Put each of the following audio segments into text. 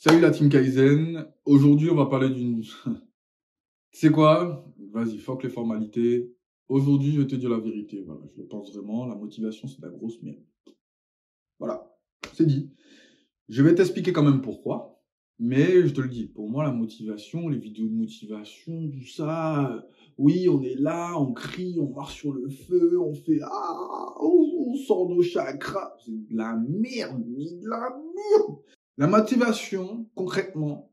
Salut la team Kaizen. Aujourd'hui, on va parler d'une... Tu sais quoi? Vas-y, fuck les formalités. Aujourd'hui, je vais te dire la vérité. Voilà, je le pense vraiment. La motivation, c'est de la grosse merde. Voilà, c'est dit. Je vais t'expliquer quand même pourquoi. Mais je te le dis, pour moi, la motivation, les vidéos de motivation, tout ça, oui, on est là, on crie, on marche sur le feu, on fait ah, on sort nos chakras. C'est de la merde, mais de la merde. La motivation, concrètement,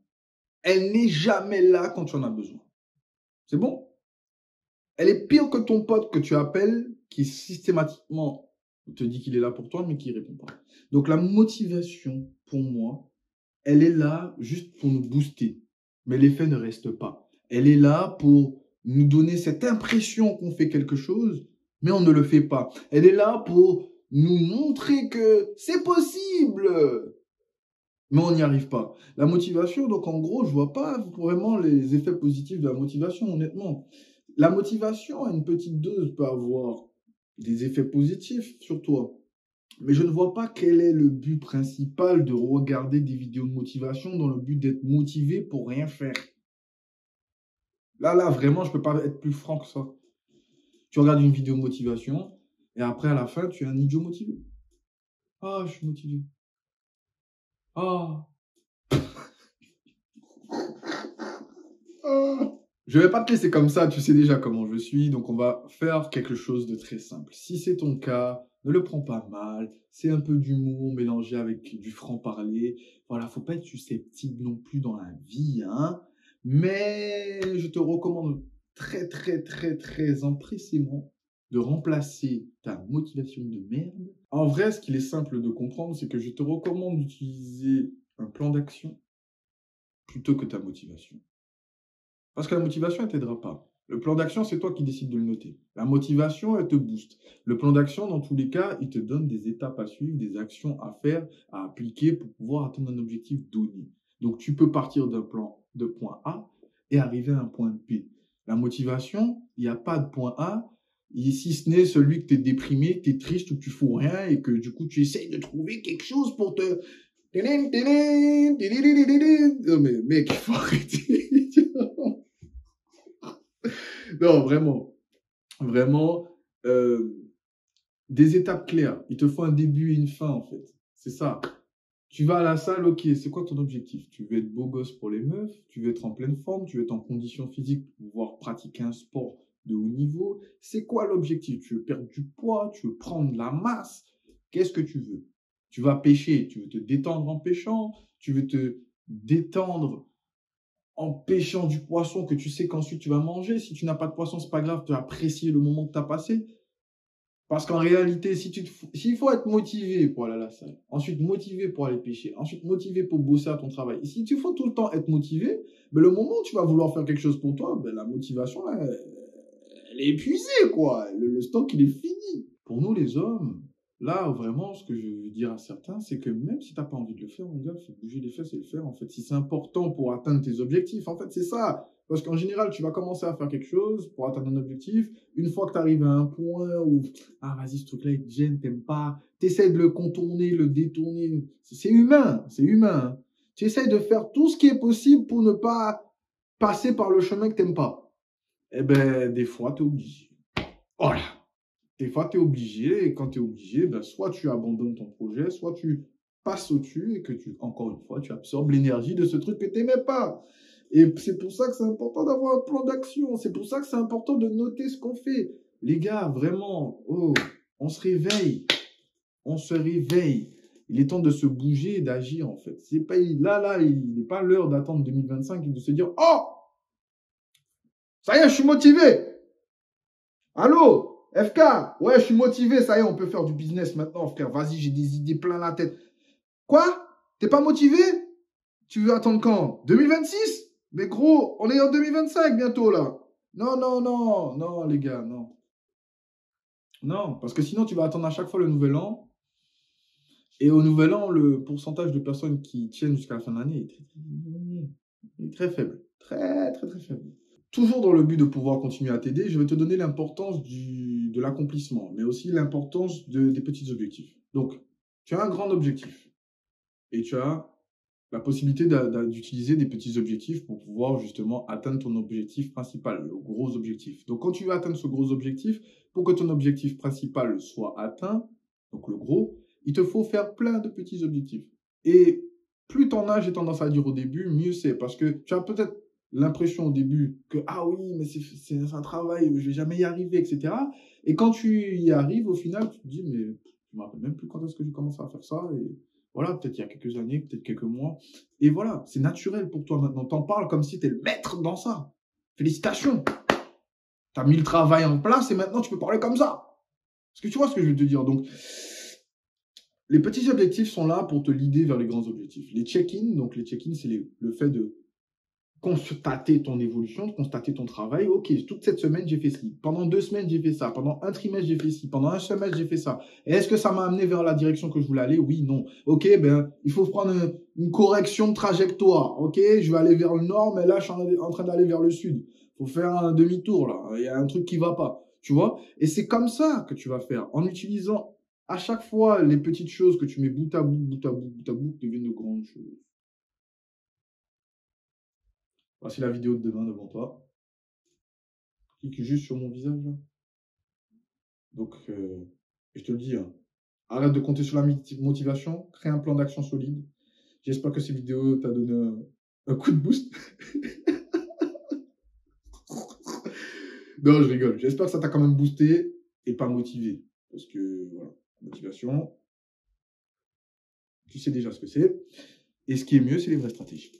elle n'est jamais là quand tu en as besoin. C'est bon? Elle est pire que ton pote que tu appelles, qui systématiquement te dit qu'il est là pour toi, mais qui ne répond pas. Donc la motivation, pour moi, elle est là juste pour nous booster. Mais l'effet ne reste pas. Elle est là pour nous donner cette impression qu'on fait quelque chose, mais on ne le fait pas. Elle est là pour nous montrer que c'est possible, mais on n'y arrive pas. La motivation, donc en gros, je vois pas vraiment les effets positifs de la motivation, honnêtement. La motivation, à une petite dose, peut avoir des effets positifs sur toi. Mais je ne vois pas quel est le but principal de regarder des vidéos de motivation dans le but d'être motivé pour rien faire. Là, vraiment, je peux pas être plus franc que ça. Tu regardes une vidéo de motivation et après, à la fin, tu es un idiot motivé. Ah, je suis motivé. Ah. Ah. Je vais pas te laisser comme ça, tu sais déjà comment je suis, donc on va faire quelque chose de très simple. Si c'est ton cas, ne le prends pas mal, c'est un peu d'humour mélangé avec du franc-parler. Voilà, faut pas être susceptible non plus dans la vie, hein. Mais je te recommande très empressément de remplacer ta motivation de merde. En vrai, ce qu'il est simple de comprendre, c'est que je te recommande d'utiliser un plan d'action plutôt que ta motivation. Parce que la motivation, elle t'aidera pas. Le plan d'action, c'est toi qui décides de le noter. La motivation, elle te booste. Le plan d'action, dans tous les cas, il te donne des étapes à suivre, des actions à faire, à appliquer pour pouvoir atteindre un objectif donné. Donc, tu peux partir d'un plan de point A et arriver à un point B. La motivation, il n'y a pas de point A, si ce n'est celui que tu es déprimé, que tu es triste ou que tu fous rien et que du coup, tu essayes de trouver quelque chose pour te... Non mais mec, il faut arrêter. Non, vraiment, euh, des étapes claires. Il te faut un début et une fin, en fait. C'est ça. Tu vas à la salle, ok, c'est quoi ton objectif? Tu veux être beau gosse pour les meufs, tu veux être en pleine forme, tu veux être en condition physique pour pouvoir pratiquer un sport de haut niveau. C'est quoi l'objectif? Tu veux perdre du poids, tu veux prendre de la masse. Qu'est-ce que tu veux? Tu vas pêcher, tu veux te détendre en pêchant, tu veux te détendre en pêchant du poisson que tu sais qu'ensuite tu vas manger. Si tu n'as pas de poisson, c'est pas grave, tu vas apprécier le moment que tu as passé. Parce qu'en réalité, s'il faut être motivé pour aller à la salle, ensuite motivé pour aller pêcher, ensuite motivé pour bosser à ton travail, et si tu faut tout le temps être motivé, ben le moment où tu vas vouloir faire quelque chose pour toi, ben la motivation, là, elle est épuisée, quoi. Le stock, il est fini. Pour nous, les hommes, là, vraiment, ce que je veux dire à certains, c'est que même si tu n'as pas envie de le faire, mon gars, faut bouger les fesses et le faire, en fait. Si c'est important pour atteindre tes objectifs, en fait, c'est ça. Parce qu'en général, tu vas commencer à faire quelque chose pour atteindre un objectif. Une fois que tu arrives à un point où, ah, vas-y, ce truc-là, il te gêne, t'aimes pas, tu essaies de le contourner, le détourner. C'est humain, c'est humain, hein. Tu essaies de faire tout ce qui est possible pour ne pas passer par le chemin que tu n'aimes pas. Eh ben, des fois, tu es obligé. Voilà. Des fois, tu es obligé, et quand tu es obligé, ben, soit tu abandonnes ton projet, soit tu passes au-dessus et que encore une fois, tu absorbes l'énergie de ce truc que tu n'aimais pas. Et c'est pour ça que c'est important d'avoir un plan d'action. C'est pour ça que c'est important de noter ce qu'on fait. Les gars, vraiment, oh, on se réveille. On se réveille. Il est temps de se bouger et d'agir, en fait. C'est pas, là, il n'est pas l'heure d'attendre 2025 et de se dire, oh, ça y est, je suis motivé. Allô, FK? Ouais, je suis motivé, ça y est, on peut faire du business maintenant, frère. Vas-y, j'ai des idées plein la tête. Quoi? T'es pas motivé? Tu veux attendre quand? 2026? Mais gros, on est en 2025 bientôt, là. Non, les gars, non. Non, parce que sinon, tu vas attendre à chaque fois le nouvel an. Et au nouvel an, le pourcentage de personnes qui tiennent jusqu'à la fin de l'année est très faible. Très faible. Toujours dans le but de pouvoir continuer à t'aider, je vais te donner l'importance de l'accomplissement, mais aussi l'importance des petits objectifs. Donc, tu as un grand objectif et tu as La possibilité d'utiliser des petits objectifs pour pouvoir justement atteindre ton objectif principal, le gros objectif. Donc, quand tu veux atteindre ce gros objectif, pour que ton objectif principal soit atteint, donc le gros, il te faut faire plein de petits objectifs. Et plus t'en as, j'ai tendance à dire au début, mieux c'est. Parce que tu as peut-être l'impression au début que, ah oui, mais c'est un travail, je vais jamais y arriver, etc. Et quand tu y arrives, au final, tu te dis, mais je me rappelle même plus quand est-ce que j'ai commencé à faire ça. Et voilà, peut-être il y a quelques années, peut-être quelques mois. Et voilà, c'est naturel pour toi maintenant. T'en parles comme si tu es le maître dans ça. Félicitations. Tu as mis le travail en place et maintenant tu peux parler comme ça. Est-ce que tu vois ce que je veux te dire? Donc, les petits objectifs sont là pour te guider vers les grands objectifs. Les check-in, donc les check-in, c'est le fait de constater ton évolution, de constater ton travail. Ok, toute cette semaine, j'ai fait ci. Pendant 2 semaines, j'ai fait ça. Pendant un trimestre, j'ai fait ci. Pendant un semestre, j'ai fait ça. Et est-ce que ça m'a amené vers la direction que je voulais aller? Oui, non. Ok, ben, il faut prendre une correction de trajectoire. Ok, je vais aller vers le nord, mais là, je suis en train d'aller vers le sud. Il faut faire un demi-tour, là. Il y a un truc qui va pas. Tu vois? Et c'est comme ça que tu vas faire. En utilisant à chaque fois les petites choses que tu mets bout à bout, bout à bout, bout à bout, deviennent de grandes choses. Voici la vidéo de demain devant toi. Clique juste sur mon visage là. Donc, je te le dis, hein, arrête de compter sur la motivation, crée un plan d'action solide. J'espère que cette vidéo t'a donné un coup de boost. Non, je rigole. J'espère que ça t'a quand même boosté et pas motivé. Parce que, voilà, motivation, tu sais déjà ce que c'est. Et ce qui est mieux, c'est les vraies stratégies.